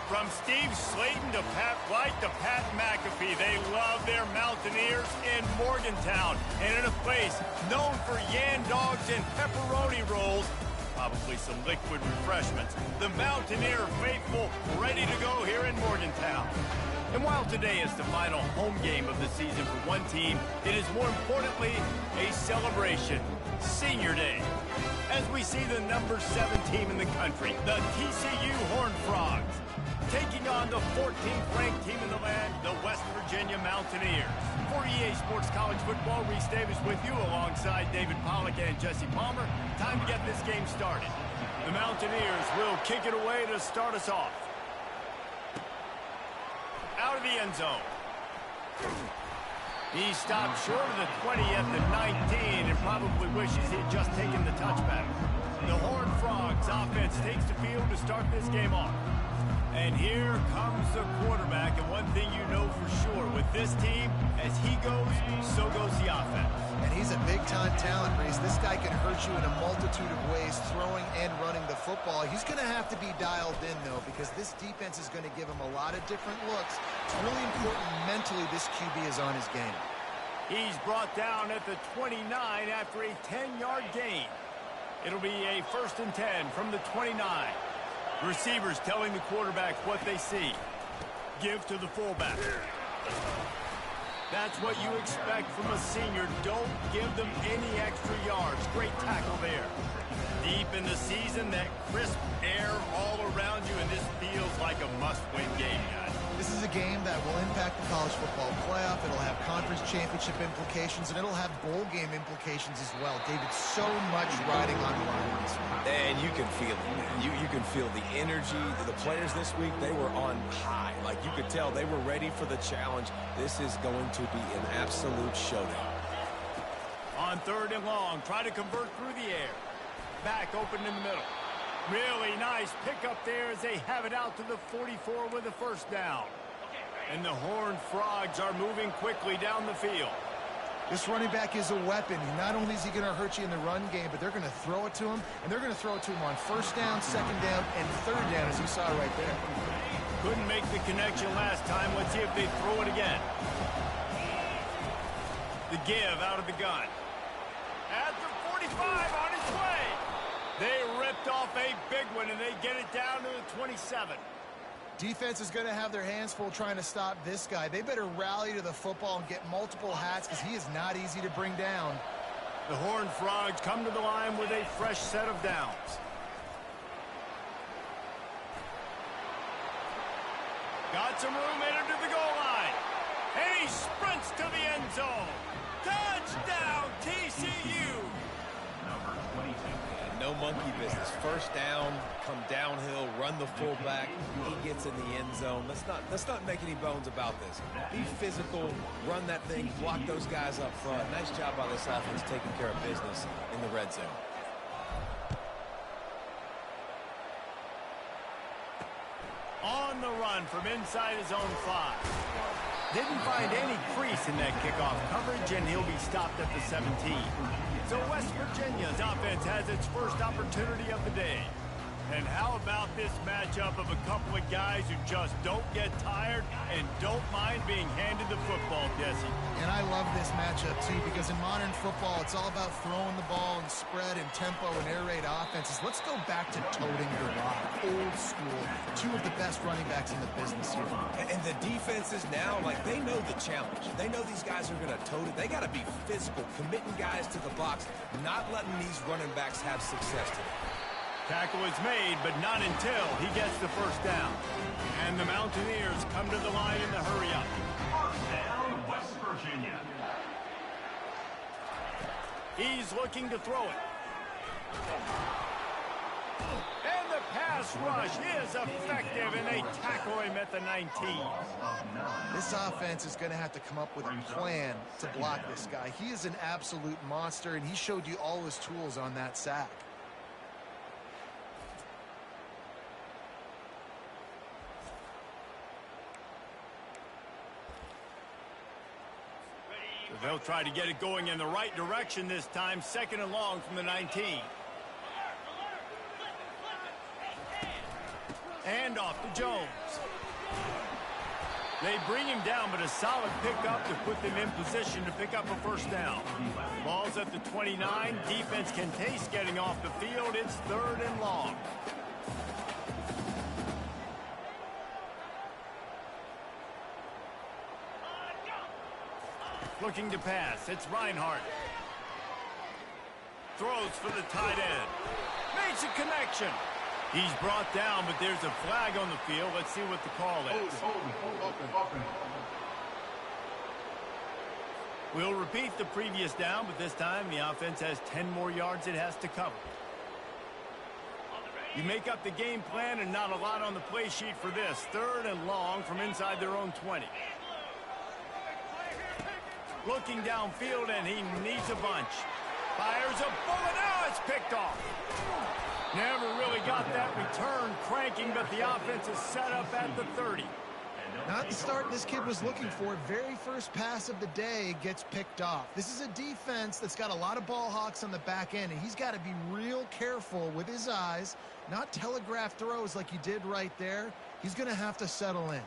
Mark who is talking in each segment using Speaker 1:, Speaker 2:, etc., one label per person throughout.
Speaker 1: From Steve Slayton to Pat White to Pat McAfee, they love their Mountaineers in Morgantown. And in a place known for yan dogs and pepperoni rolls, probably some liquid refreshments, the Mountaineer faithful ready to go here in Morgantown. And while today is the final home game of the season for one team, it is more importantly a celebration, Senior Day. As we see the number 7 team in the country, the TCU Horned Frogs, taking on the 14th ranked team in the land, the West Virginia Mountaineers. For EA Sports College Football, Reese Davis with you alongside David Pollack and Jesse Palmer. Time to get this game started. The Mountaineers will kick it away to start us off. Out of the end zone. He stopped short of the 20 at the 19 and probably wishes he'd just taken the touchback. The Horned Frogs offense takes the field to start this game off. And here comes the quarterback, and one thing you know for sure, with this team, as he goes, so goes the offense.
Speaker 2: And he's a big-time talent, Reese. This guy can hurt you in a multitude of ways, throwing and running the football. He's going to have to be dialed in, though, because this defense is going to give him a lot of different looks. It's really important mentally this QB is on his game.
Speaker 1: He's brought down at the 29 after a 10-yard gain. It'll be a 1st and 10 from the 29. Receivers telling the quarterback what they see. Give to the fullback. That's what you expect from a senior. Don't give them any extra yards. Great tackle there. Deep in the season, that crisp air all around you, and this feels like a must-win game, guys.
Speaker 2: This is a game that will impact the college football playoff. It'll have conference championship implications, and it'll have bowl game implications as well. David, so much riding on the line this week.
Speaker 3: And you can feel it, man. You can feel the energy. The players this week, they were on high. Like, you could tell they were ready for the challenge. This is going to be an absolute showdown.
Speaker 1: On 3rd and long, try to convert through the air. Back open in the middle. Really nice pickup there as they have it out to the 44 with a 1st down. And the Horned Frogs are moving quickly down the field.
Speaker 2: This running back is a weapon. Not only is he going to hurt you in the run game, but they're going to throw it to him, and they're going to throw it to him on 1st down, 2nd down, and 3rd down, as you saw right there.
Speaker 1: Couldn't make the connection last time. Let's see if they throw it again. The give out of the gun. At the 45 on his way. They ripped off a big one, and they get it down to the 27.
Speaker 2: Defense is going to have their hands full trying to stop this guy. They better rally to the football and get multiple hats because he is not easy to bring down.
Speaker 1: The Horned Frogs come to the line with a fresh set of downs. Got some room, headed to the goal line. And he sprints to the end zone. Touchdown, TCU!
Speaker 3: No monkey business. 1st down, come downhill, run the fullback. He gets in the end zone. Let's not make any bones about this. Be physical, run that thing, block those guys up front. Nice job by this offense taking care of business in the red zone.
Speaker 1: On the run from inside his own 5. Didn't find any crease in that kickoff coverage, and he'll be stopped at the 17. So West Virginia's offense has its first opportunity of the day. And how about this matchup of a couple of guys who just don't get tired and don't mind being handed the football, Jesse?
Speaker 2: And I love this matchup, too, because in modern football, it's all about throwing the ball and spread and tempo and air raid offenses. Let's go back to toting the rock, old school. 2 of the best running backs in the business here.
Speaker 3: And the defenses now, like, they know the challenge. They know these guys are going to tote it. They got to be physical, committing guys to the box, not letting these running backs have success today.
Speaker 1: Tackle is made, but not until he gets the 1st down. And the Mountaineers come to the line in the hurry-up.
Speaker 4: 1st down, West Virginia.
Speaker 1: He's looking to throw it. And the pass rush is effective, and they tackle him at the 19.
Speaker 2: This offense is going to have to come up with a plan to block this guy. He is an absolute monster, and he showed you all his tools on that sack.
Speaker 1: They'll try to get it going in the right direction this time. 2nd and long from the 19. And off to Jones. They bring him down, but a solid pickup to put them in position to pick up a first down. Ball's at the 29. Defense can taste getting off the field. It's 3rd and long. Looking to pass. It's Reinhardt. Throws for the tight end. Makes a connection. He's brought down, but there's a flag on the field. Let's see what the call is. We'll repeat the previous down, but this time the offense has 10 more yards it has to cover. You make up the game plan and not a lot on the play sheet for this. 3rd and long from inside their own 20. Looking downfield, and he needs a bunch. Fires a bullet. Now it's picked off. Never really got that return cranking, but the offense is set up at the 30.
Speaker 2: Not the start this kid was looking for. Very first pass of the day gets picked off. This is a defense that's got a lot of ball hawks on the back end, and he's got to be real careful with his eyes, not telegraph throws like he did right there. He's going to have to settle in.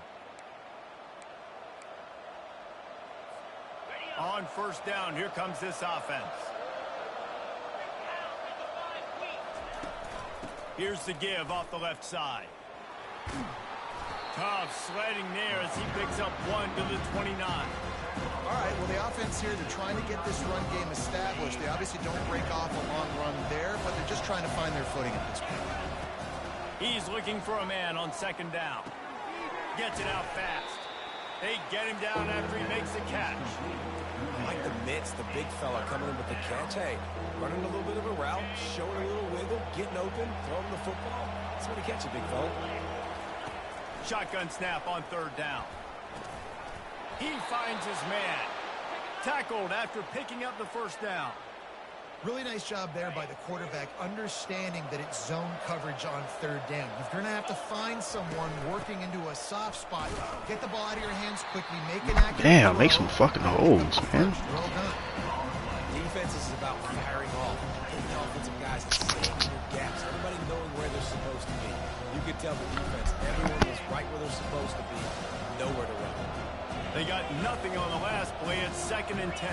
Speaker 1: On first down, here comes this offense. Here's the give off the left side. Tough sledding there as he picks up 1 to the 29.
Speaker 2: All right, well, the offense here, they're trying to get this run game established. They obviously don't break off a long run there, but they're just trying to find their footing at this point.
Speaker 1: He's looking for a man on 2nd down. Gets it out fast. They get him down after he makes the catch.
Speaker 3: I like the mitts, the big fella coming in with the catch. Hey, running a little bit of a route, showing a little wiggle, getting open, throwing the football. That's what he catch it, big fella.
Speaker 1: Shotgun snap on 3rd down. He finds his man. Tackled after picking up the first down.
Speaker 2: Really nice job there by the quarterback, understanding that it's zone coverage on 3rd down. You're going to have to find someone working into a soft spot. Get the ball out of your hands quickly. Make an accurate
Speaker 5: Damn,
Speaker 2: throw.
Speaker 5: make some fucking holes, man.
Speaker 2: Well done.
Speaker 3: Defense is about firing off. Hitting the offensive guys and staying in their gaps. Everybody knowing where they're supposed to be. You could tell the defense, everyone was right where they're supposed to be. Nowhere to run.
Speaker 1: They got nothing on the last play. It's 2nd and 10.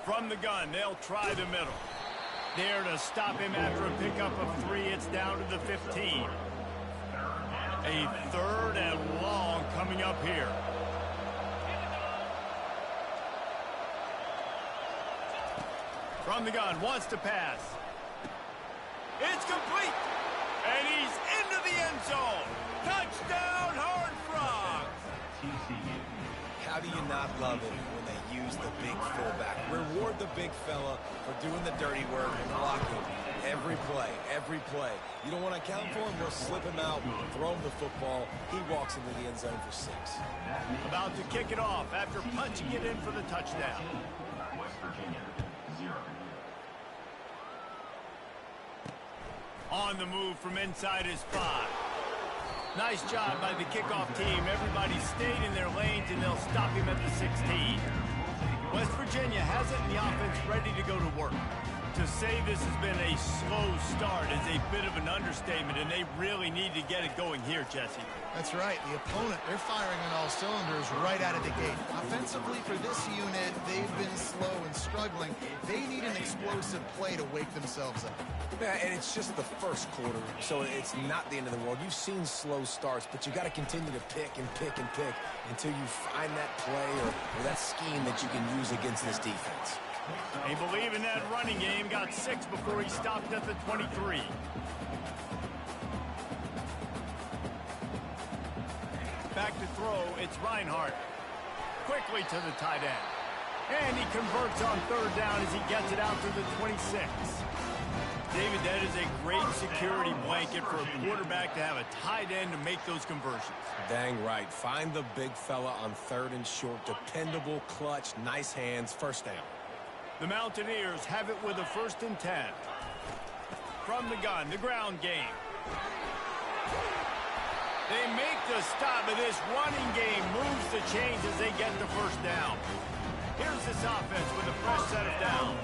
Speaker 1: From the gun, they'll try the middle. There to stop him after a pickup of 3. It's down to the 15. A 3rd and long coming up here. From the gun, wants to pass. It's complete. And he's into the end zone. Touchdown, Horned Frogs.
Speaker 4: TCU.
Speaker 3: How do you not love it when they use the big fullback? Reward the big fella for doing the dirty work and blocking every play, every play. You don't want to account for him, we'll slip him out, throw him the football. He walks into the end zone for 6.
Speaker 1: About to kick it off after punching it in for the touchdown.
Speaker 4: West Virginia, 0.
Speaker 1: On the move from inside his 5. Nice job by the kickoff team. Everybody stayed in their lanes, and they'll stop him at the 16. West Virginia has it in the offense ready to go to work. To say this has been a slow start is a bit of an understatement, and they really need to get it going here, Jesse.
Speaker 2: That's right. The opponent, they're firing on all cylinders right out of the gate. Offensively for this unit, they've been slow and struggling. They need an explosive play to wake themselves up.
Speaker 3: Yeah, and it's just the first quarter, so it's not the end of the world. You've seen slow starts, but you got to continue to pick and pick and pick until you find that play or that scheme that you can use against this defense.
Speaker 1: They believe in that running game. Got 6 before he stopped at the 23. Back to throw. It's Reinhardt. Quickly to the tight end. And he converts on 3rd down as he gets it out to the 26. David, that is a great security blanket for a quarterback to have a tight end to make those conversions.
Speaker 3: Dang right. Find the big fella on 3rd and short. Dependable, clutch, nice hands, first down.
Speaker 1: The Mountaineers have it with a 1st and 10. From the gun, the ground game. They make the stop, but this running game moves the chains as they get the first down. Here's this offense with a fresh set of downs.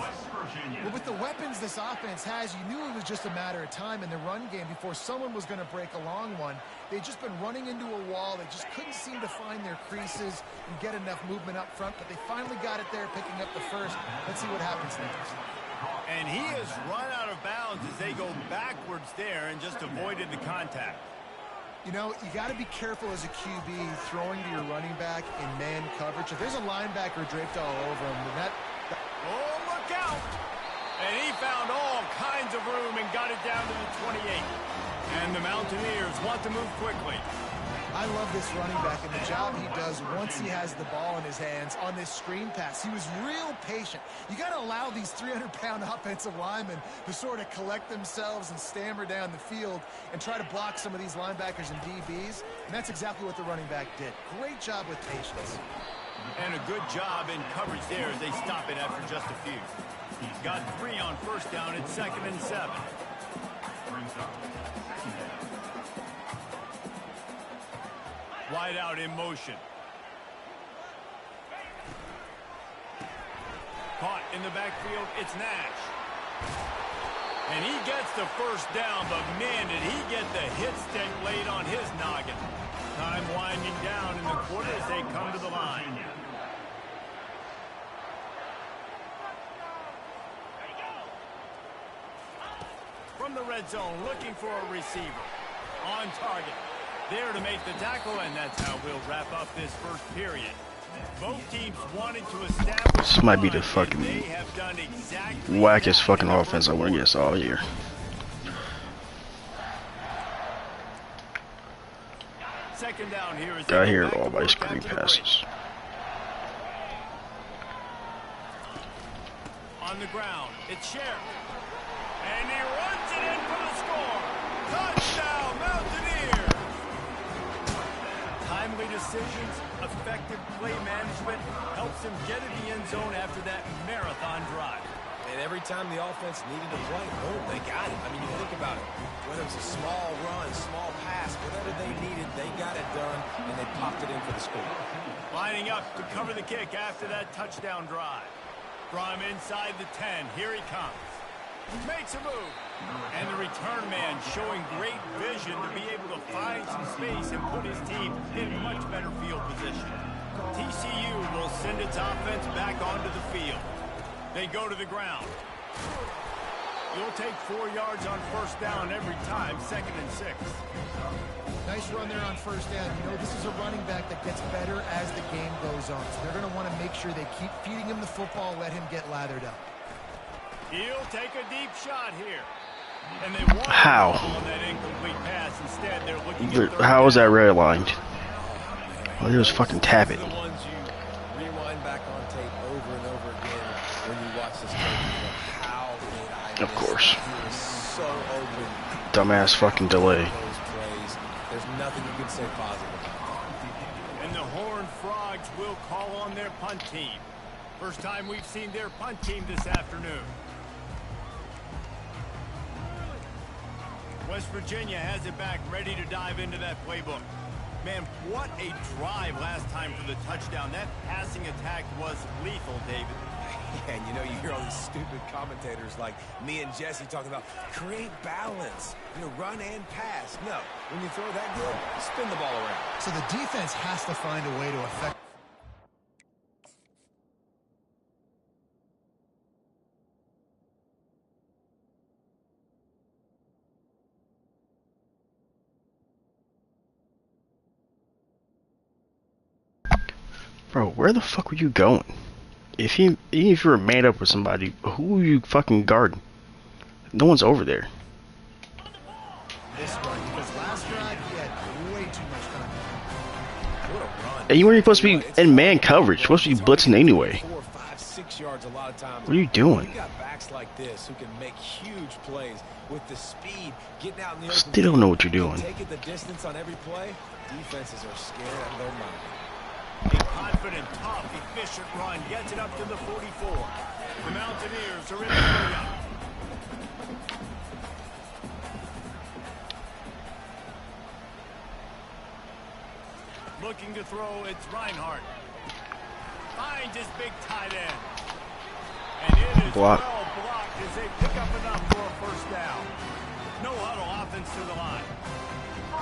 Speaker 2: Well, with the weapons this offense has, you knew it was just a matter of time in the run game before someone was going to break a long one. They'd just been running into a wall. They just couldn't seem to find their creases and get enough movement up front, but they finally got it there, picking up the first. Let's see what happens next.
Speaker 1: And he has run out of bounds as they go backwards there and just avoided the contact.
Speaker 2: You know, you got to be careful as a QB throwing to your running back in man coverage. If there's a linebacker draped all over him, then
Speaker 1: Oh, look out! And he found all kinds of room and got it down to the 28. And the Mountaineers want to move quickly.
Speaker 2: I love this running back and the job he does once he has the ball in his hands on this screen pass. He was real patient. You got to allow these 300-pound offensive linemen to sort of collect themselves and stammer down the field and try to block some of these linebackers and DBs. And that's exactly what the running back did. Great job with patience.
Speaker 1: And a good job in coverage there as they stop it after just a few. He's got 3 on first down. It's 2nd and 7. Wide out in motion. Caught in the backfield, it's Nash. And he gets the first down, but man, did he get the hit stick laid on his noggin. Time winding down in the quarter as they come to the line. From the red zone, looking for a receiver. On target. There to make the tackle, and that's how we'll wrap up this first period. Both teams wanted to establish.
Speaker 5: This might be the fucking wackest fucking offense I went against all year.
Speaker 1: Second down here is
Speaker 5: Got here all by screen passes.
Speaker 1: On the ground, it's Sheriff. And he runs it in for the score. Touchdown, Mountaineers! Timely decisions, effective play management helps him get in the end zone after that marathon drive.
Speaker 3: And every time the offense needed a play, boom, they got it. I mean, you think about it. Whether it's a small run, small pass, whatever they needed, they got it done, and they popped it in for the score.
Speaker 1: Lining up to cover the kick after that touchdown drive. From inside the 10, here he comes. Makes a move. And the return man showing great vision to be able to find some space and put his team in much better field position. TCU will send its offense back onto the field. They go to the ground. You'll take 4 yards on first down every time, 2nd and 6.
Speaker 2: Nice run there on first down. You know, this is a running back that gets better as the game goes on. So they're going to want to make sure they keep feeding him the football, let him get lathered up.
Speaker 1: He'll take a deep shot here. And they want
Speaker 5: How?
Speaker 1: on that incomplete pass. Instead, they're looking at
Speaker 5: How was that red lined? Well, they just fucking tap it.
Speaker 3: The ones you rewind back on tape over and over again when you watch this game. How did I
Speaker 5: Of course.
Speaker 3: He was so open.
Speaker 5: Dumbass fucking delay.
Speaker 3: Those plays. There's nothing you can say positive about that.
Speaker 1: And the Horned Frogs will call on their punt team. First time we've seen their punt team this afternoon. West Virginia has it back, ready to dive into that playbook. Man, what a drive last time for the touchdown. That passing attack was lethal, David.
Speaker 3: And you know, you hear all these stupid commentators like me and Jesse talking about create balance, you know, run and pass. No, when you throw that good, spin the ball around.
Speaker 2: So the defense has to find a way to affect.
Speaker 5: Bro, where the fuck were you going? Even if you were made up with somebody, who were you fucking guarding? No one's over there.
Speaker 2: This one, because last drive he had way too much time.
Speaker 3: What a run.
Speaker 5: And you weren't even supposed to be in man coverage. You're supposed to be blitzing anyway.
Speaker 3: 4, 5, 6 yards a lot of times.
Speaker 5: What are you doing?
Speaker 3: You got backs like this who can make huge plays with the speed, getting out in the open.
Speaker 5: Still don't know what you're doing.
Speaker 3: Taking the distance on every play. Defenses are scared out of their mind.
Speaker 1: A confident, tough, efficient run gets it up to the 44. The Mountaineers are in the area. Looking to throw, it's Reinhardt. Finds finds his big tight end. And it is
Speaker 5: Block.
Speaker 1: well blocked as they pick up enough for a first down. No huddle offense to the line.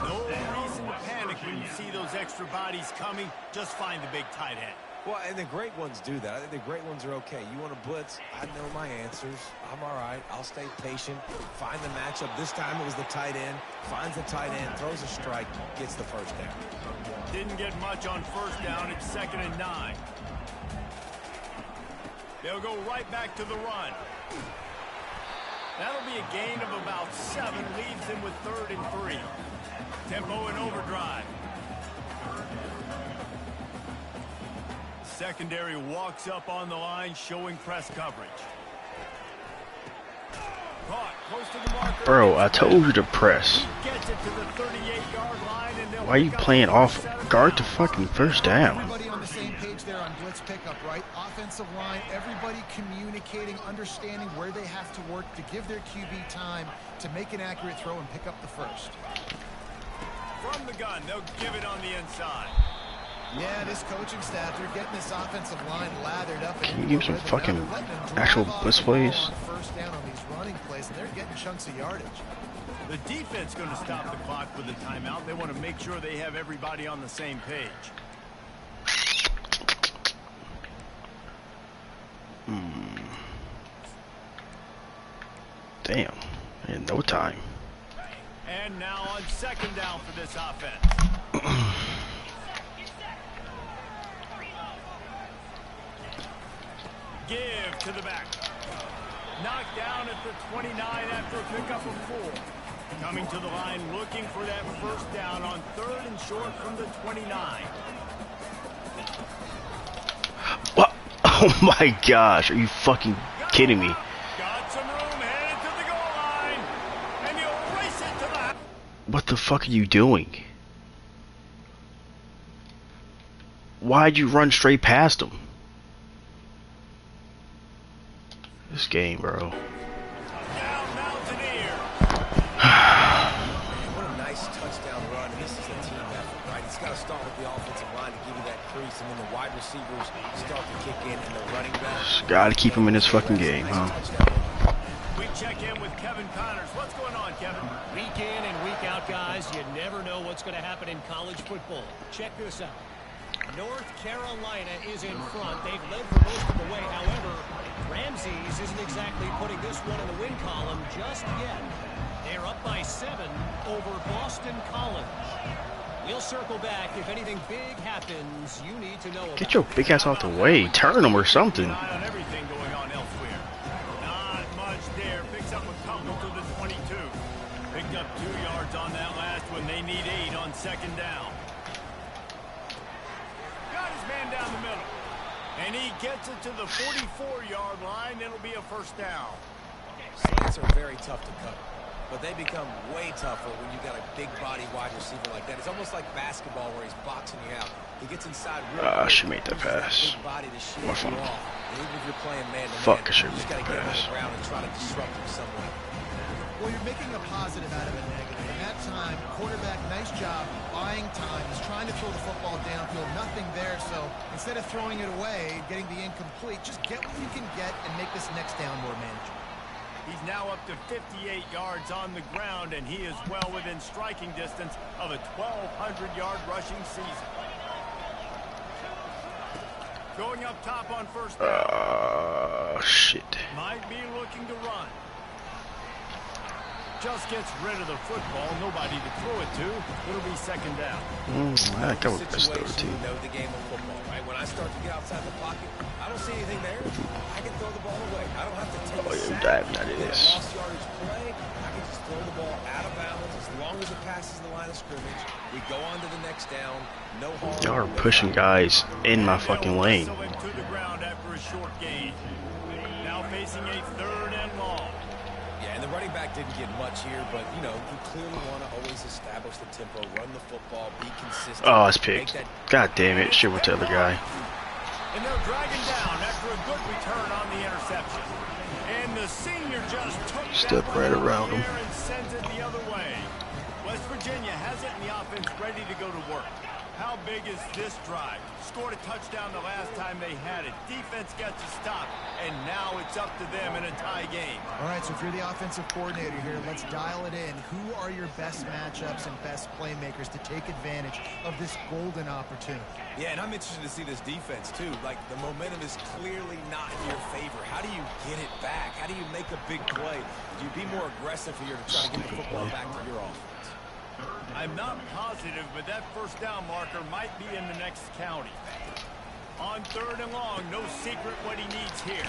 Speaker 1: No reason to panic when you see those extra bodies coming. Just find the big tight end.
Speaker 3: Well, and the great ones do that. I think the great ones are okay. You want to blitz? I know my answers. I'm all right. I'll stay patient. Find the matchup. This time it was the tight end. Finds the tight end, throws a strike, gets the first down.
Speaker 1: Didn't get much on first down. It's 2nd and 9. They'll go right back to the run. That'll be a gain of about 7. Leaves them with 3rd and 3. Tempo and overdrive. Secondary walks up on the line, showing press coverage. Caught close to the marker.
Speaker 5: Bro, I told you to press.
Speaker 1: He gets it to the 38-yard line, and they'll
Speaker 5: Why are you
Speaker 1: pick up
Speaker 5: playing
Speaker 1: the
Speaker 5: off
Speaker 1: first set of
Speaker 5: guard to
Speaker 1: downs.
Speaker 5: fucking first down?
Speaker 2: Everybody on the same page there on blitz pickup, right? Offensive line, everybody communicating, understanding where they have to work to give their QB time to make an accurate throw and pick up the first.
Speaker 1: From the gun, they'll give it on the inside.
Speaker 2: Yeah, this coaching staff, they're getting this offensive line lathered up.
Speaker 5: Can you give some fucking actual blitz plays?
Speaker 2: On first down on these running plays, and they're getting chunks of yardage.
Speaker 1: The defense going to stop the clock with a timeout. They want to make sure they have everybody on the same page.
Speaker 5: Damn, in no time.
Speaker 1: And now on 2nd down for this offense. Give to the back. Knocked down at the 29 after a pickup of 4. Coming to the line looking for that first down on 3rd and short from the 29.
Speaker 5: What? Oh my gosh, are you fucking kidding me?
Speaker 1: Got some room, headed to the goal line. And he'll race it to the...
Speaker 5: What the fuck are you doing? Why'd you run straight past him? This game, bro.
Speaker 1: Down Mountaineer.
Speaker 3: What a nice touchdown run, and this is a team effort, right? It's got to start with the offensive line to give you that crease, and then the wide receivers start to kick in, and the running back.
Speaker 5: Just gotta keep him in this fucking game, huh?
Speaker 1: We check in with Kevin Connors. What's going on, Kevin?
Speaker 6: Week in and week out, guys, you never know what's going to happen in college football. Check this out. North Carolina is in front. They've led for most of the way. However, Ramses isn't exactly putting this one in the win column just yet. They're up by 7 over Boston College. We'll circle back. If anything big happens, you need to know about.
Speaker 5: Get your big ass out the way. Turn him or something.
Speaker 1: Keep an eye on everything going on elsewhere. Not much there. Picks up a couple to the 22. Picked up 2 yards on that last one. They need 8 on 2nd down. Got his man down the middle. And he gets it to the 44-yard line. It'll be a first down.
Speaker 3: Slants are very tough to cut, but they become way tougher when you got a big body wide receiver like that. It's almost like basketball where he's boxing you out. He gets inside real quick,
Speaker 5: She made that
Speaker 3: uses that
Speaker 5: pass.
Speaker 3: big body to shield
Speaker 5: More
Speaker 3: you
Speaker 5: fun.
Speaker 3: off. And even if you're playing man-to-man,
Speaker 5: Fuck, I
Speaker 3: you
Speaker 5: should
Speaker 3: just
Speaker 5: make
Speaker 3: got to
Speaker 5: that
Speaker 3: get him on
Speaker 5: pass.
Speaker 3: the ground and try to disrupt him some way.
Speaker 2: Well, you're making a positive out of a negative. In that time, quarterback, nice job, buying time. He's trying to throw the football downfield, nothing there. So instead of throwing it away, getting the incomplete, just get what you can get and make this next down more manageable.
Speaker 1: He's now up to 58 yards on the ground, and he is well within striking distance of a 1,200-yard rushing season. Going up top on first down.
Speaker 5: Shit.
Speaker 1: Might be looking to run. Just gets rid of the football. Nobody to throw it to. It'll be 2nd down.
Speaker 5: I like that with this though,
Speaker 3: Situation,
Speaker 5: too.
Speaker 3: you know the game of football, right? When I start to get outside the pocket, I don't see anything there. I can throw the ball away. I don't have to take
Speaker 5: Oh,
Speaker 3: a
Speaker 5: you're
Speaker 3: sack.
Speaker 5: diving at
Speaker 3: Get a
Speaker 5: this.
Speaker 3: lost yardage play. I can just throw the ball out of bounds as long as it passes the line of scrimmage. We go on to the next down. No harm.
Speaker 5: Y'all are
Speaker 3: no
Speaker 5: pushing
Speaker 3: foul.
Speaker 5: guys in my fucking lane.
Speaker 1: They'll whistle him to the ground after a short gain. Now facing a 3rd and long.
Speaker 3: Yeah, and the running back didn't get much here, but, you know, you clearly want to always establish the tempo, run the football, be consistent.
Speaker 5: Oh, it's
Speaker 3: make
Speaker 5: picked.
Speaker 3: that-
Speaker 5: God damn it. Shit went to the other guy.
Speaker 1: And they're dragging down after a good return on the interception. And the senior just took
Speaker 5: Step
Speaker 1: that
Speaker 5: right
Speaker 1: one
Speaker 5: around
Speaker 1: in the
Speaker 5: him.
Speaker 1: air and sends it the other way. West Virginia has it, and the offense ready to go to work. How big is this drive? Scored a touchdown the last time they had it. Defense gets a stop, and now it's up to them in a tie game.
Speaker 2: All right, so if you're the offensive coordinator here, let's dial it in. Who are your best matchups and best playmakers to take advantage of this golden opportunity?
Speaker 3: Yeah, and I'm interested to see this defense, too. Like, the momentum is clearly not in your favor. How do you get it back? How do you make a big play? Do you be more aggressive here to try to get the football back to your offense?
Speaker 1: I'm not positive, but that first down marker might be in the next county. On 3rd and long, no secret what he needs here.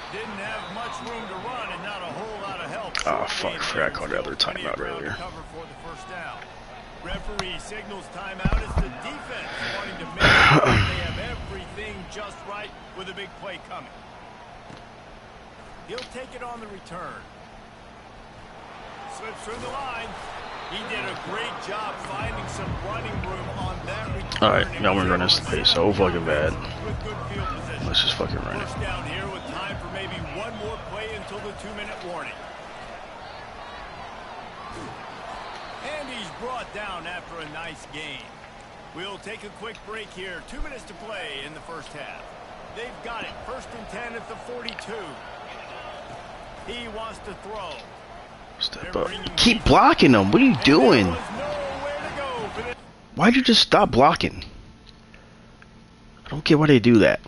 Speaker 1: Didn't have much room to run and not a whole lot of help.
Speaker 5: Oh, fuck, I forgot I called the other timeout earlier.
Speaker 1: Cover for the first down. Referee signals timeout as the defense wanting to make sure they have everything just right with a big play coming. He'll take it on the return. Slips through the line. He did a great job finding some running room on that return.
Speaker 5: Alright, y'all want to run this play so fucking bad. Let's just fucking run it.
Speaker 1: First down here with time for maybe one more play until the 2-minute warning. And he's brought down after a nice gain. We'll take a quick break here. 2 minutes to play in the first half. They've got it. 1st and 10 at the 42. He wants to throw.
Speaker 5: Step up. Keep blocking them. What are you doing? Why'd you just stop blocking? I don't get why they do that.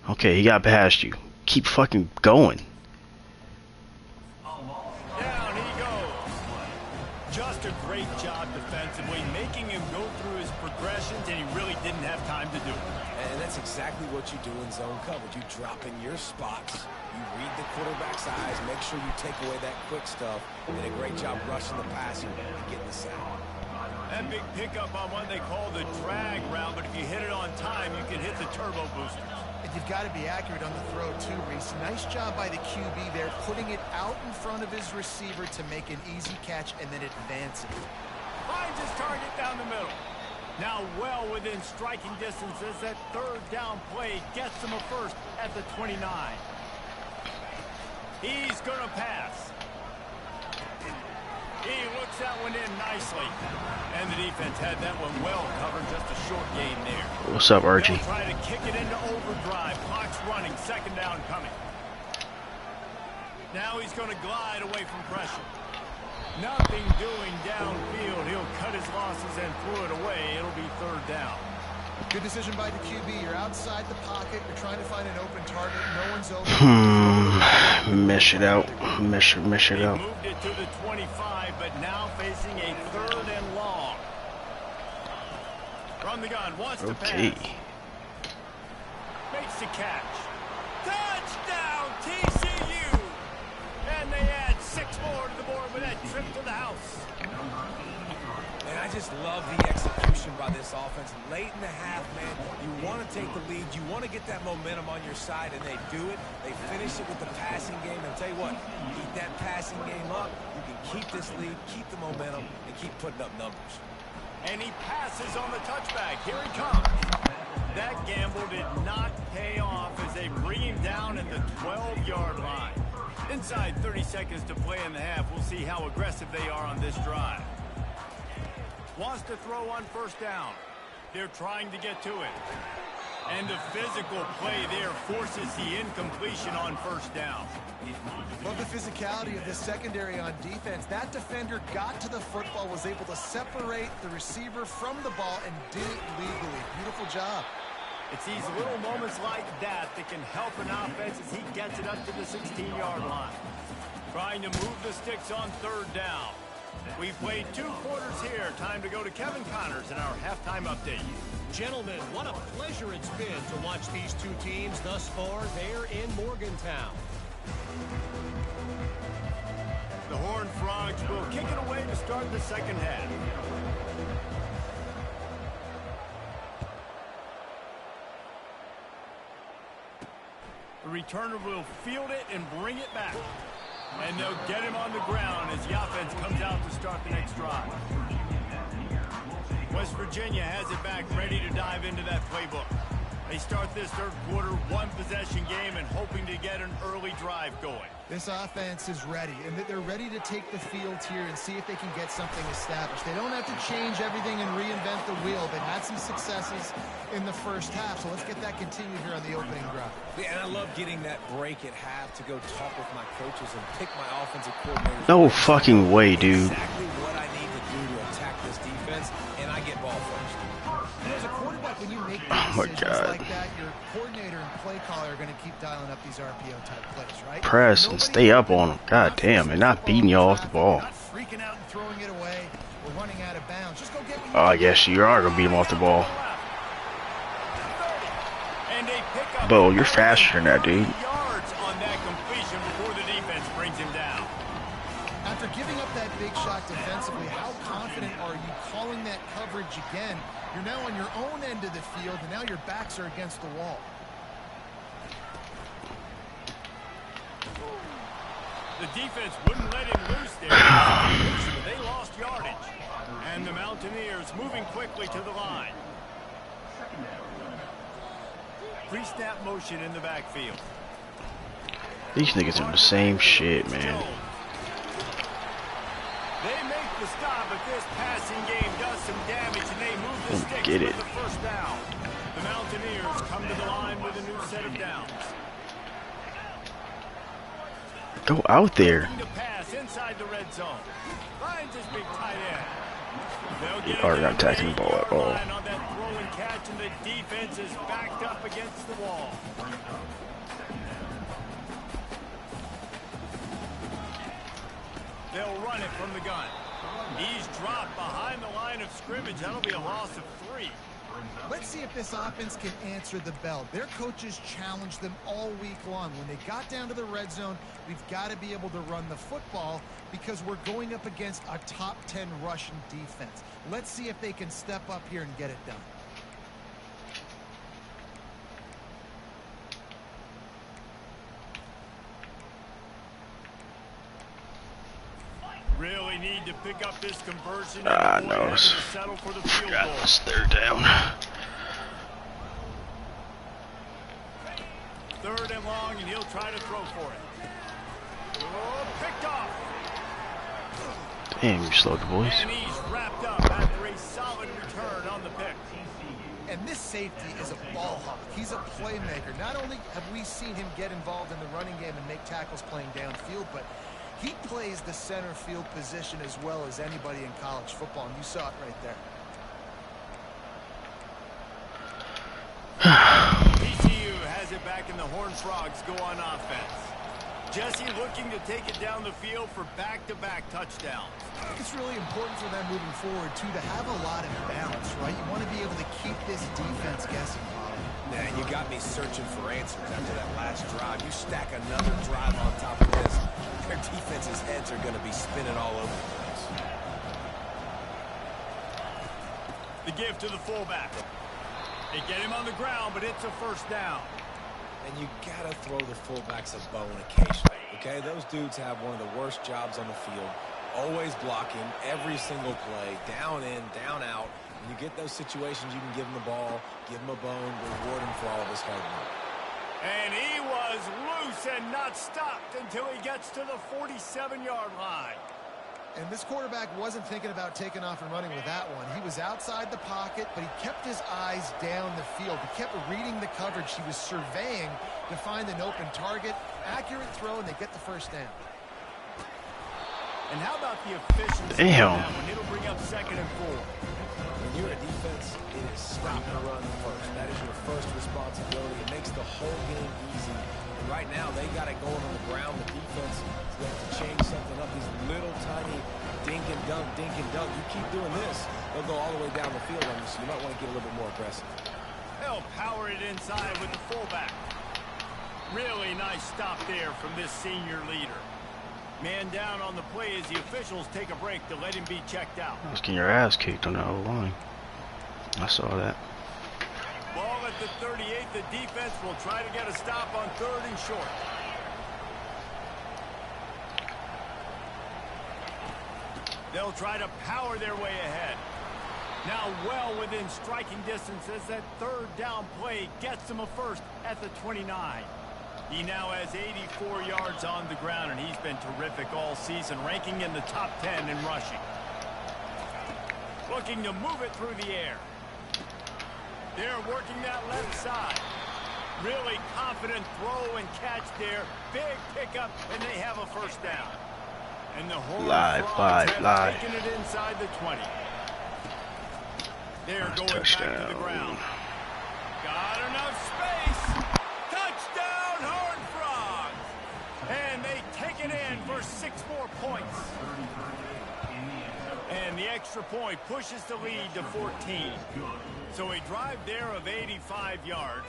Speaker 5: Okay, he got past you. Keep fucking going.
Speaker 1: Down he goes. Just a great job defensively, making him go through his progressions, and he really didn't have time to do it.
Speaker 3: And that's exactly what you do in zone coverage. You drop in your spots. You read the quarterback's eyes, make sure you take away that quick stuff, and a great job rushing the passer and getting the sack.
Speaker 1: That big pickup on what they call the drag route, but if you hit it on time, you can hit the turbo boosters.
Speaker 2: And you've got to be accurate on the throw, too, Reese. Nice job by the QB there, putting it out in front of his receiver to make an easy catch and then advance it.
Speaker 1: Finds his target down the middle. Now well within striking distances, that 3rd down play gets him a first at the 29. He's going to pass. He looks that one in nicely. And the defense had that one well covered, just a short gain there.
Speaker 5: What's up, Archie?
Speaker 1: They'll try to kick it into overdrive. Clock's running, 2nd down coming. Now he's going to glide away from pressure. Nothing doing downfield. He'll cut his losses and throw it away. It'll be 3rd down.
Speaker 2: Good decision by the QB. You're outside the pocket. You're trying to find an open target. No one's open.
Speaker 5: Mesh it out. Mesh it out.
Speaker 1: Moved it to the 25, but now facing a 3rd and long. From the gun, wants to pass. Makes the catch. Touchdown, TCU! And they add 6 more to the board with that trip to the house.
Speaker 3: And I just love the execution by this offense. Late in the half, man, you want to take the lead. You want to get that momentum on your side, and they do it. They finish it with the passing game. And I'll tell you what, keep that passing game up. You can keep this lead, keep the momentum, and keep putting up numbers.
Speaker 1: And he passes on the touchback. Here he comes. That gamble did not pay off as they bring him down at the 12-yard line. Inside 30 seconds to play in the half. We'll see how aggressive they are on this drive. Wants to throw on 1st down. They're trying to get to it. And the physical play there forces the incompletion on 1st down.
Speaker 2: Love the physicality of the secondary on defense. That defender got to the football, was able to separate the receiver from the ball, and did it legally. Beautiful job.
Speaker 1: It's these little moments like that that can help an offense as he gets it up to the 16-yard line. Trying to move the sticks on 3rd down. We've played 2 quarters here. Time to go to Kevin Connors in our halftime update.
Speaker 6: Gentlemen, what a pleasure it's been to watch these 2 teams thus far there in Morgantown.
Speaker 1: The Horned Frogs will kick it away to start the 2nd half. The returner will field it and bring it back. And they'll get him on the ground as the offense comes out to start the next drive. West Virginia has it back, ready to dive into that playbook. They start this third quarter one-possession game and hoping to get an early drive going.
Speaker 2: This offense is ready, and they're ready to take the field here and see if they can get something established. They don't have to change everything and reinvent the wheel. They've had some successes in the first half, so let's get that continued here on the opening drive.
Speaker 3: Yeah, and I love getting that break at half to go talk with my coaches and pick my offensive coordinators.
Speaker 5: No fucking way, dude.
Speaker 3: Exactly what I need to do to attack this defense, and I get ball first.
Speaker 2: As a quarterback, when you make decisions like that, your coordinator and play caller are going to keep dialing up these RPO-type plays, right?
Speaker 5: Press and stay up on them. God damn, and not beating you off the ball.
Speaker 2: Not freaking out and throwing it away or running out of bounds. Just go get me.
Speaker 5: Oh, I guess you are going to beat him off the ball. Bo, you're faster than that, dude.
Speaker 1: Yards on that completion before the defense brings him down.
Speaker 2: After giving up that big shot defensively, how confident are you calling that coverage again? You're now on your own end of the field, and now your backs are against the wall.
Speaker 1: The defense wouldn't let him loose there. They lost yardage. And the Mountaineers moving quickly to the line. Pre-snap motion in the backfield.
Speaker 5: These niggas are the same shit, man.
Speaker 1: They make the stop, but this passing game does some damage, and they move the sticks
Speaker 5: Get it.
Speaker 1: for the first down. The Mountaineers come to the line with a new set of downs.
Speaker 5: Go out there.
Speaker 1: To pass inside the red zone. Finds his big tight end.
Speaker 5: You are not attacking the ball at all.
Speaker 1: On that throw and catch, and the defense is backed up against the wall. They'll run it from the gun. He's dropped behind the line of scrimmage. That'll be a loss of 3.
Speaker 2: Let's see if this offense can answer the bell. Their coaches challenged them all week long. When they got down to the red zone, we've got to be able to run the football because we're going up against a top 10 Russian defense. Let's see if they can step up here and get it done.
Speaker 1: Really need to pick up this conversion.
Speaker 5: No.
Speaker 1: Settle for the field
Speaker 5: Forgot
Speaker 1: goal.
Speaker 5: this third down.
Speaker 1: 3rd and long, and he'll try to throw for it. Oh, picked off.
Speaker 5: Damn, you slowed the boys.
Speaker 1: And he's wrapped up after a solid return on the pick.
Speaker 2: And this safety is a ball hawk. He's a playmaker. Not only have we seen him get involved in the running game and make tackles playing downfield, but he plays the center field position as well as anybody in college football, and you saw it right there.
Speaker 1: TCU has it back, and the Horned Frogs go on offense. Jesse looking to take it down the field for back-to-back touchdowns.
Speaker 2: I think it's really important for them moving forward, too, to have a lot of balance, right? You want to be able to keep this defense guessing, Bob.
Speaker 3: Man, you got me searching for answers after that last drive. You stack another drive on top of this, their defense's heads are going to be spinning all over the place.
Speaker 1: The give to the fullback. They get him on the ground, but it's a first down.
Speaker 3: And you got to throw the fullbacks a bone occasionally, okay? Those dudes have one of the worst jobs on the field, always blocking every single play, down in, down out. When you get those situations, you can give them the ball, give them a bone, reward him for all of his hard work.
Speaker 1: And he was loose and not stopped until he gets to the 47-yard line.
Speaker 2: And this quarterback wasn't thinking about taking off and running with that one. He was outside the pocket, but he kept his eyes down the field. He kept reading the coverage. He was surveying to find an open target. Accurate throw, and they get the first down.
Speaker 1: And how about the efficiency?
Speaker 5: Damn.
Speaker 1: When it'll bring up 2nd and 4.
Speaker 3: When you're a defense, it is stop the run first. That is your first responsibility. It makes the whole game easy. And right now, they got it going on the ground. The defense is going to change something up. These little tiny dink and dunk, dink and dunk. You keep doing this, they'll go all the way down the field on you, so you might want to get a little bit more aggressive.
Speaker 1: They'll power it inside with the fullback. Really nice stop there from this senior leader. Man down on the play as the officials take a break to let him be checked out.
Speaker 5: I was getting your ass kicked on the O-line. I saw that.
Speaker 1: Ball at the 38. The defense will try to get a stop on 3rd and short. They'll try to power their way ahead. Now well within striking distance as that third down play gets him a first at the 29. He now has 84 yards on the ground, and he's been terrific all season, ranking in the top 10 in rushing. Looking to move it through the air. They're working that left side. Really confident throw and catch there. Big pickup, and they have a first down. And the Horned Frogs have taken it inside the 20. They're going
Speaker 5: touchdown.
Speaker 1: back to the ground. Got enough space. Touchdown, Horned Frogs. And they take it in for 6 more points. And the extra point pushes the lead to 14. So a drive there of 85 yards.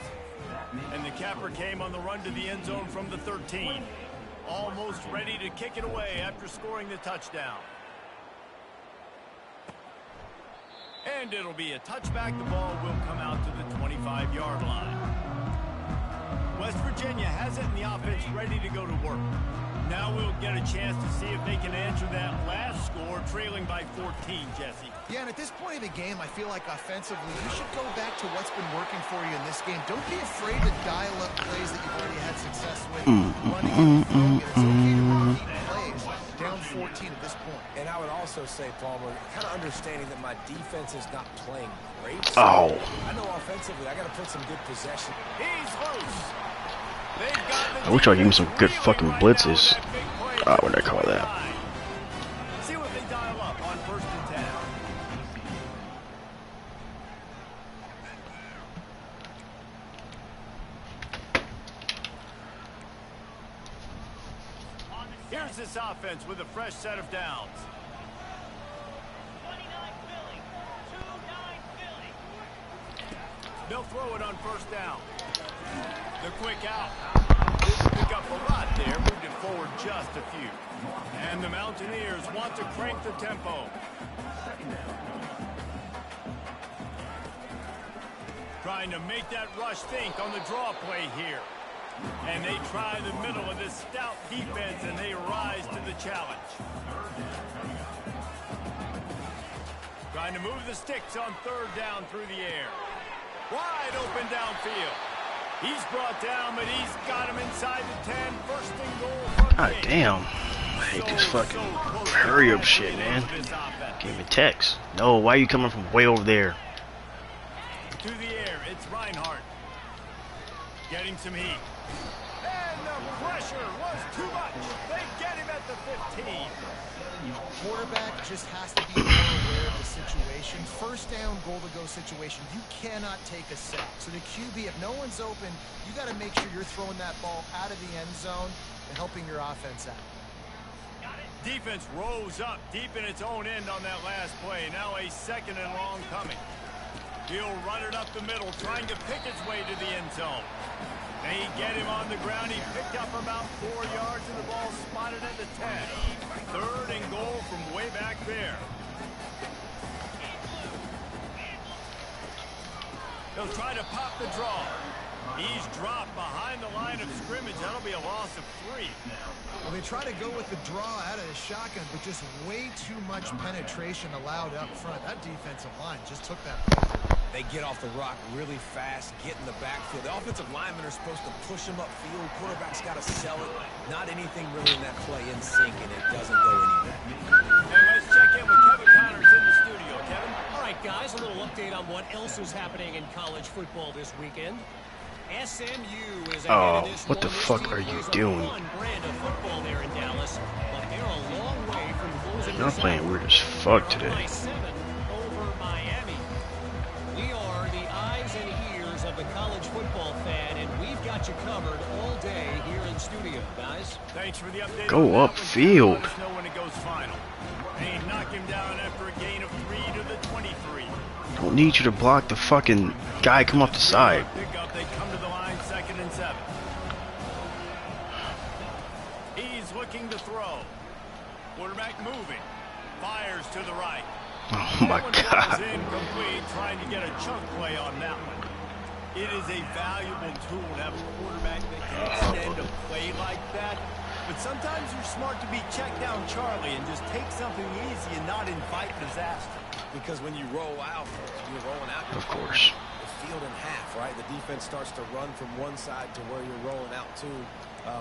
Speaker 1: And the capper came on the run to the end zone from the 13. Almost ready to kick it away after scoring the touchdown. And it'll be a touchback. The ball will come out to the 25-yard line. West Virginia has it in the offense ready to go to work. Now we'll get a chance to see if they can answer that last score, trailing by 14, Jesse.
Speaker 2: Yeah, and at this point of the game, I feel like offensively, you should go back to what's been working for you in this game. Don't be afraid to dial up plays that you've already had success with. Running and throwing it. It's okay to repeat plays. Down 14 at this point.
Speaker 3: And I would also say, Palmer, kind of understanding that my defense is not playing great. So I know offensively, I got to put some good possession.
Speaker 1: He's loose.
Speaker 5: I wish I gave him some good fucking blitzes. What would I call that?
Speaker 1: See what they dial up on 1st and 10. Here's this offense with a fresh set of downs.
Speaker 6: 29 Philly. 2-9 Philly.
Speaker 1: They'll throw it on 1st down. The quick out. Didn't pick up a lot there. Moved it forward just a few. And the Mountaineers want to crank the tempo. Trying to make that rush think on the draw play here. And they try the middle of this stout defense, and they rise to the challenge. Trying to move the sticks on 3rd down through the air. Wide open downfield. He's brought down, but he's got him inside the 10. 1st and goal from
Speaker 5: God damn. I hate this fucking hurry up shit, man. Give me text. No, why are you coming from way over there?
Speaker 1: To the air, it's Reinhardt. Getting some heat. And the pressure was too much. They get him at the 15.
Speaker 2: Quarterback just has to be more aware of the situation. 1st down, goal-to-go situation. You cannot take a sack. So the QB, if no one's open, you got to make sure you're throwing that ball out of the end zone and helping your offense out.
Speaker 1: Defense rose up deep in its own end on that last play. Now a 2nd and long coming. He'll run it up the middle, trying to pick its way to the end zone. They get him on the ground. He picked up about 4 yards, and the ball spotted at the 10. 3rd and goal from way back there. They'll try to pop the draw. He's dropped behind the line of scrimmage. That'll be a loss of 3.
Speaker 2: Well, they try to go with the draw out of the shotgun, but just way too much penetration allowed up front. That defensive line just took that.
Speaker 3: They get off the rock really fast, get in the backfield. The offensive linemen are supposed to push them upfield. Quarterback's got to sell it. Not anything really in that play in sync, and it doesn't go anywhere.
Speaker 1: And let's check in with Kevin Connors in the studio. Kevin?
Speaker 6: All right, guys, a little update on what else is happening in college football this weekend. SMU is ahead of this
Speaker 5: what the
Speaker 6: one. This
Speaker 5: fuck
Speaker 6: team
Speaker 5: are you
Speaker 6: plays a
Speaker 5: doing?
Speaker 6: fun brand of football there in Dallas, but they're a long way from closing
Speaker 5: You're
Speaker 6: this
Speaker 5: playing
Speaker 6: out.
Speaker 5: weird as fuck
Speaker 6: By
Speaker 5: today.
Speaker 6: 7 over Miami. We are the eyes and ears of the college football fan, and we've got you covered all day here in studio, guys.
Speaker 1: Thanks for the update.
Speaker 5: Go
Speaker 1: on that one,
Speaker 5: upfield.
Speaker 1: Kevin. Let us know when it goes final. They knock him down after a gain of 3 to the 23.
Speaker 5: Don't need you to block the fucking guy come off the side.
Speaker 1: Pick up, they come to the line, 2nd and 7. He's looking to throw. Quarterback moving. Fires to the right.
Speaker 5: Oh my
Speaker 1: That one
Speaker 5: god.
Speaker 1: was incomplete, trying to get a chunk play on that one. It is a valuable tool to have a quarterback that can extend a play like that. But sometimes you're smart to be check down Charlie and just take something easy and not invite disaster.
Speaker 3: because when you roll out, you're rolling out.
Speaker 5: Of course.
Speaker 3: The field in half, right? The defense starts to run from one side to where you're rolling out to.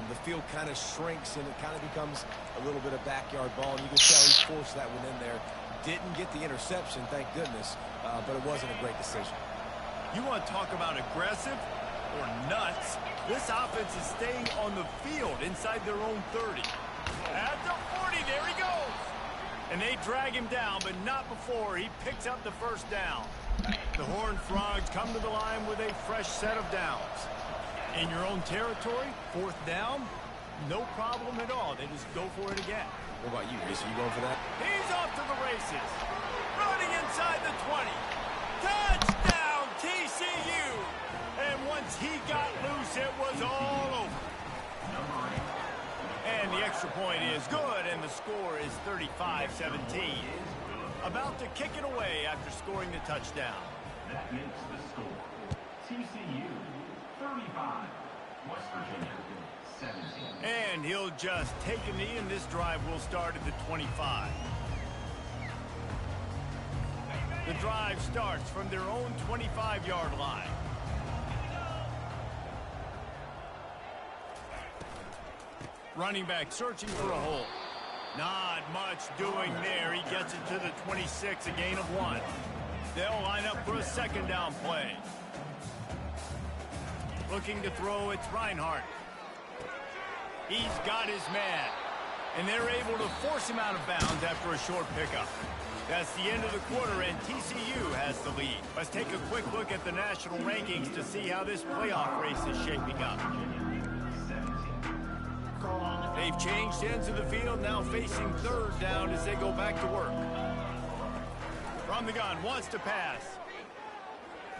Speaker 3: The field kind of shrinks, and it kind of becomes a little bit of backyard ball. And you can tell he forced that one in there. Didn't get the interception, thank goodness, but it wasn't a great decision.
Speaker 1: You want to talk about aggressive or nuts? This offense is staying on the field inside their own 30. At the 40, there he goes. And they drag him down, but not before he picks up the first down. The Horned Frogs come to the line with a fresh set of downs. In your own territory, 4th down, no problem at all. They just go for it again.
Speaker 3: What about you, Reese? Are you going for that?
Speaker 1: He's off to the races. Running inside the 20. Touchdown, TCU. And once he got loose, it was all over. And the extra point is good, and the score is 35-17. About to kick it away after scoring the touchdown.
Speaker 4: That makes the score. TCU 35, West Virginia 17.
Speaker 1: And he'll just take a knee, and this drive will start at the 25. The drive starts from their own 25-yard line. Running back searching for a hole. Not much doing there. He gets it to the 26, a gain of 1. They'll line up for a second down play. Looking to throw, it's Reinhardt. He's got his man. And they're able to force him out of bounds after a short pickup. That's the end of the quarter, and TCU has the lead. Let's take a quick look at the national rankings to see how this playoff race is shaping up. They've changed ends of the field, now facing 3rd down as they go back to work. From the gun, wants to pass.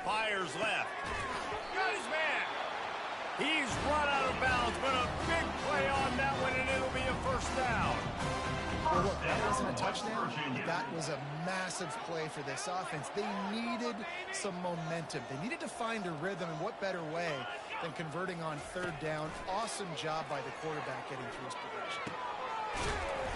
Speaker 1: Fires left. Got his man. He's run out of bounds, but a big play on that one, and it'll be a first down.
Speaker 2: Well, look, that wasn't a touchdown. That was a massive play for this offense. They needed some momentum. They needed to find a rhythm, and what better way than converting on 3rd down. Awesome job by the quarterback getting through his progression.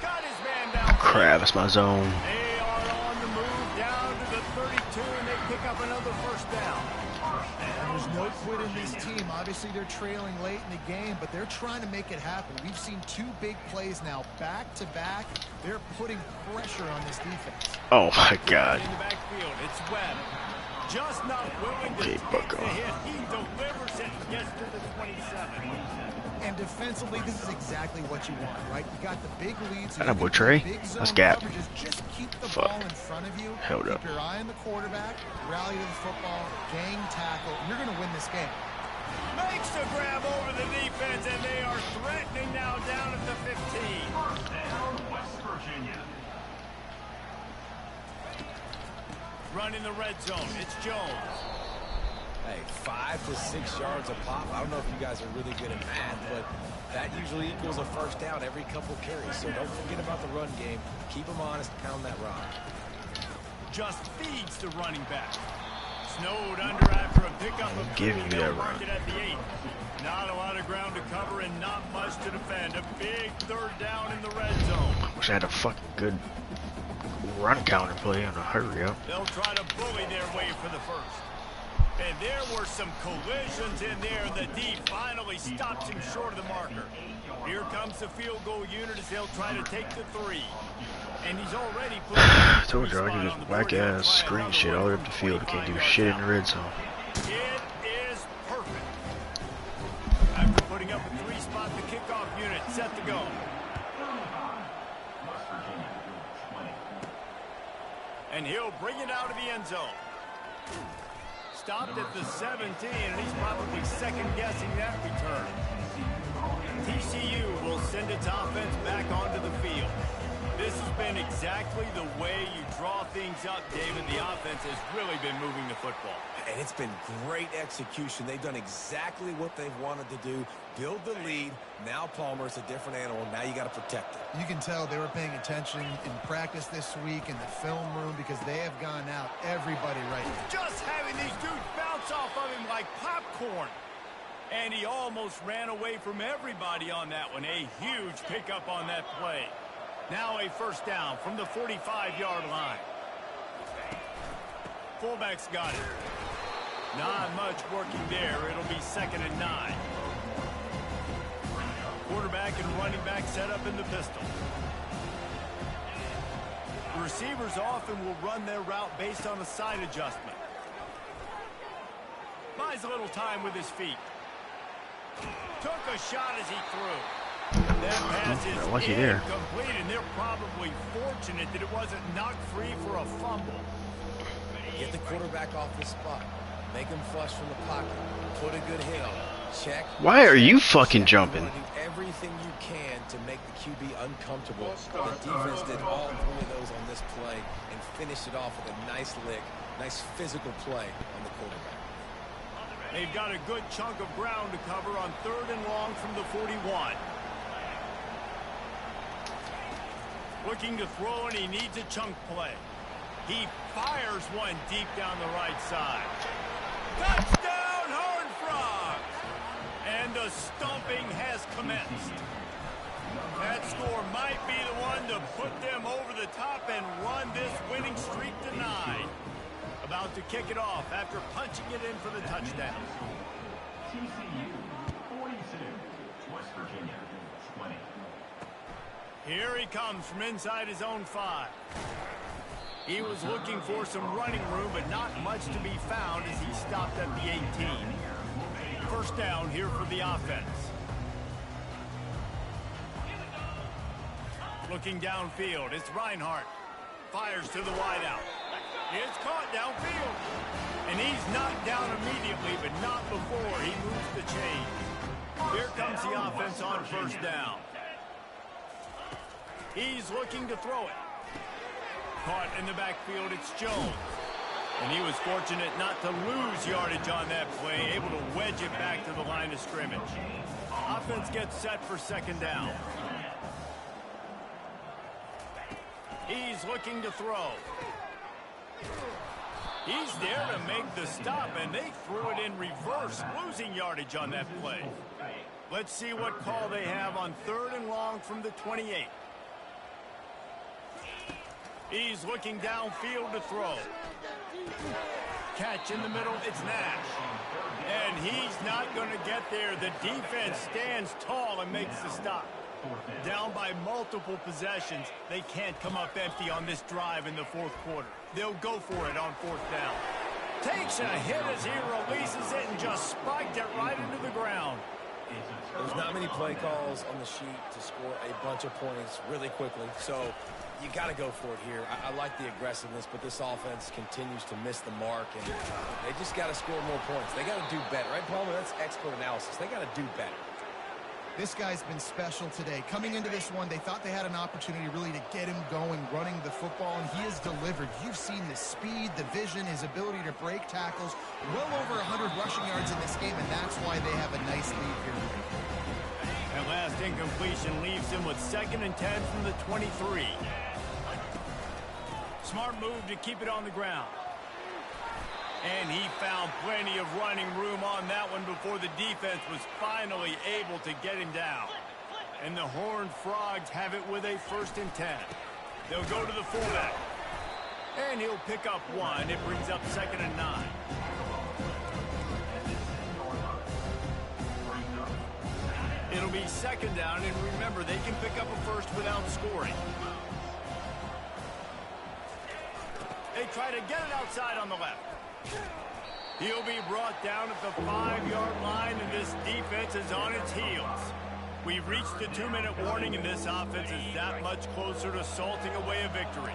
Speaker 1: Got his man down.
Speaker 5: Crap, that's my zone.
Speaker 1: They are on the move down to the 32, and they pick up another first down.
Speaker 2: And there's no quit in this team. Obviously, they're trailing late in the game, but they're trying to make it happen. We've seen 2 big plays now, back-to-back. They're putting pressure on this defense.
Speaker 5: Oh, my God.
Speaker 1: In the backfield, it's Webb. Just not willing to take the hit. He delivers it and gets to the 27. And defensively, this is exactly what you want, right? You got the big leads.
Speaker 5: That boy Trey. That's gap.
Speaker 2: Just keep the ball in front of you.
Speaker 5: Held up.
Speaker 2: Keep your eye on the quarterback. Rally to the football. Gang tackle. You're going to win this game.
Speaker 1: Makes the grab over the defense, and they are threatening now down at the 15.
Speaker 4: First down, West Virginia.
Speaker 1: Running the red zone, it's Jones.
Speaker 3: Hey, 5 to 6 yards a pop. I don't know if you guys are really good at math, but that usually equals a first down every couple carries. So don't forget about the run game. Keep them honest, pound that rock.
Speaker 1: Just feeds the running back. Snowed under after a pickup of
Speaker 5: give you that run.
Speaker 1: Market at the 8. Not a lot of ground to cover and not much to defend. A big 3rd down in the red zone.
Speaker 5: Wish I had a fucking good run counter play on a hurry up.
Speaker 1: They'll try to bully their way for the first. And there were some collisions in there. The D finally stops him short of the marker. Here comes the field goal unit as they'll try to take the 3. And he's already put
Speaker 5: I told you, I can just whack ass screen shit all the way up the field. I can't do shit in the red zone.
Speaker 1: It is perfect. After putting up a 3-spot, the kickoff unit set to go.
Speaker 4: West Virginia 20.
Speaker 1: And he'll bring it out of the end zone. Stopped at the 17, and he's probably second-guessing that return. TCU will send its offense back onto the field. This has been exactly the way you draw things up, David. The offense has really been moving the football.
Speaker 3: And it's been great execution. They've done exactly what they've wanted to do. Build the lead. Now Palmer's a different animal. Now you got to protect it.
Speaker 2: You can tell they were paying attention in practice this week in the film room because they have gone out everybody right now.
Speaker 1: Just having these dudes bounce off of him like popcorn. And he almost ran away from everybody on that one. A huge pickup on that play. Now a first down from the 45-yard line. fullback's got it. Not much working there. It'll be 2nd and 9. Quarterback and running back set up in the pistol. The receivers often will run their route based on a side adjustment. Buys a little time with his feet. Took a shot as he threw. That pass is incomplete, and they're probably fortunate that it wasn't knocked free for a fumble.
Speaker 3: Get the quarterback off the spot. Make him flush from the pocket. Put a good hit on him. Check.
Speaker 5: Why are you fucking jumping?
Speaker 3: You want to do everything you can to make the QB uncomfortable. The defense did all 3 of those on this play and finished it off with a nice lick, nice physical play on the quarterback.
Speaker 1: They've got a good chunk of ground to cover on 3rd and long from the 41. Looking to throw, and he needs a chunk play. He fires one deep down the right side. Touchdown, Horned Frogs! And the stomping has commenced. That score might be the one to put them over the top and run this winning streak to 9. About to kick it off after punching it in for the touchdown.
Speaker 4: TCU 42, West Virginia 20.
Speaker 1: Here he comes from inside his own 5. He was looking for some running room, but not much to be found as he stopped at the 18. 1st down here for the offense. Looking downfield, it's Reinhardt. Fires to the wideout. It's caught downfield. And he's knocked down immediately, but not before he moves the chains. Here comes the offense on 1st down. He's looking to throw it. Caught in the backfield, it's Jones. And he was fortunate not to lose yardage on that play, able to wedge it back to the line of scrimmage. Offense gets set for 2nd down. He's looking to throw. He's there to make the stop, and they threw it in reverse, losing yardage on that play. Let's see what call they have on 3rd and long from the 28. He's looking downfield to throw. Catch in the middle, it's Nash. And he's not going to get there. The defense stands tall and makes the stop. Down by multiple possessions, they can't come up empty on this drive in the 4th quarter. They'll go for it on 4th down. Takes a hit as he releases it and just spiked it right into the ground.
Speaker 3: There's not many play calls on the sheet to score a bunch of points really quickly, so you got to go for it here. I like the aggressiveness, but this offense continues to miss the mark, and they just got to score more points. They got to do better, right, Palmer? That's expert analysis. They got to do better.
Speaker 2: This guy's been special today. Coming into this one, they thought they had an opportunity really to get him going, running the football, and he has delivered. You've seen the speed, the vision, his ability to break tackles. Well over 100 rushing yards in this game, and that's why they have a nice lead here.
Speaker 1: That last incompletion leaves him with 2nd and 10 from the 23. Smart move to keep it on the ground. And he found plenty of running room on that one before the defense was finally able to get him down. And the Horned Frogs have it with a 1st and 10. They'll go to the fullback. And he'll pick up 1. It brings up 2nd and 9. It'll be 2nd down, and remember, they can pick up a 1st without scoring. They try to get it outside on the left. He'll be brought down at the 5-yard line, and this defense is on its heels. We've reached the 2-minute warning, and this offense is that much closer to salting away a victory.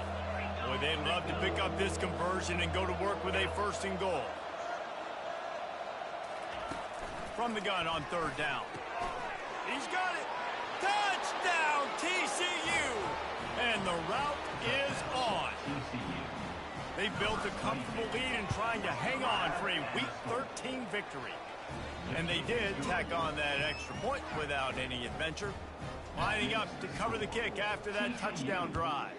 Speaker 1: Boy, they'd love to pick up this conversion and go to work with a 1st and goal. From the gun on 3rd down. He's got it. Touchdown, TCU! And the route is on. They built a comfortable lead and trying to hang on for a Week 13 victory. And they did tack on that extra point without any adventure. Lining up to cover the kick after that touchdown drive.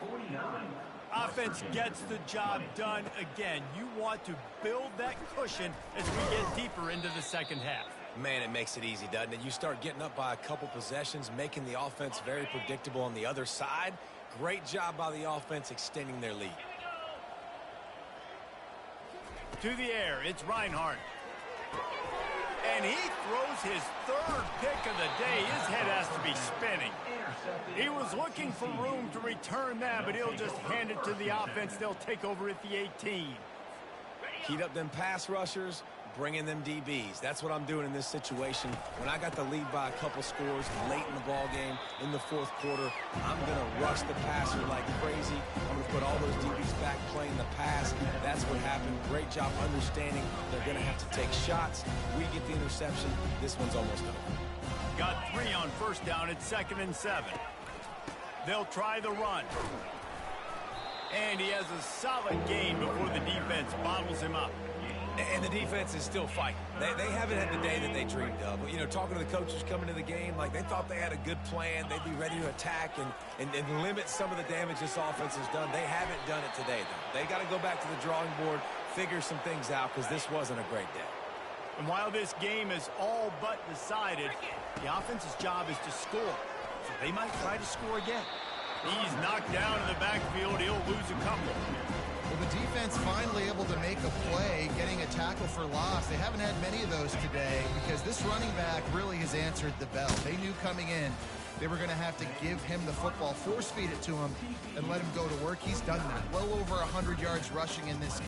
Speaker 1: Offense gets the job done again. You want to build that cushion as we get deeper into the 2nd half.
Speaker 3: Man, it makes it easy, doesn't it? You start getting up by a couple possessions, making the offense very predictable on the other side. Great job by the offense extending their lead.
Speaker 1: To the air, it's Reinhardt. And he throws his third pick of the day. His head has to be spinning. He was looking for room to return that, but he'll just hand it to the offense. They'll take over at the 18.
Speaker 3: Heat up them pass rushers, bring in them DBs. That's what I'm doing in this situation. When I got the lead by a couple scores late in the ball game, in the fourth quarter, I'm going to rush the passer like crazy. I'm going to put all those DBs back playing the pass. That's what happened. Great job understanding they're going to have to take shots. We get the interception. This one's almost over.
Speaker 1: Got 3 on first down at 2nd and 7. They'll try the run. And he has a solid gain before the defense bottles him up.
Speaker 3: And the defense is still fighting. They haven't had the day that they dreamed of. You know, talking to the coaches coming to the game, like they thought they had a good plan. They'd be ready to attack and limit some of the damage this offense has done. They haven't done it today, though. They got to go back to the drawing board, figure some things out, because this wasn't a great day.
Speaker 1: And while this game is all but decided, the offense's job is to score. So they might try to score again. He's knocked down in the backfield. He'll lose a couple.
Speaker 2: Well, the defense finally able to make a play, getting a tackle for loss. They haven't had many of those today because this running back really has answered the bell. They knew coming in they were going to have to give him the football, force feed it to him, and let him go to work. He's done that. Well over 100 yards rushing in this game.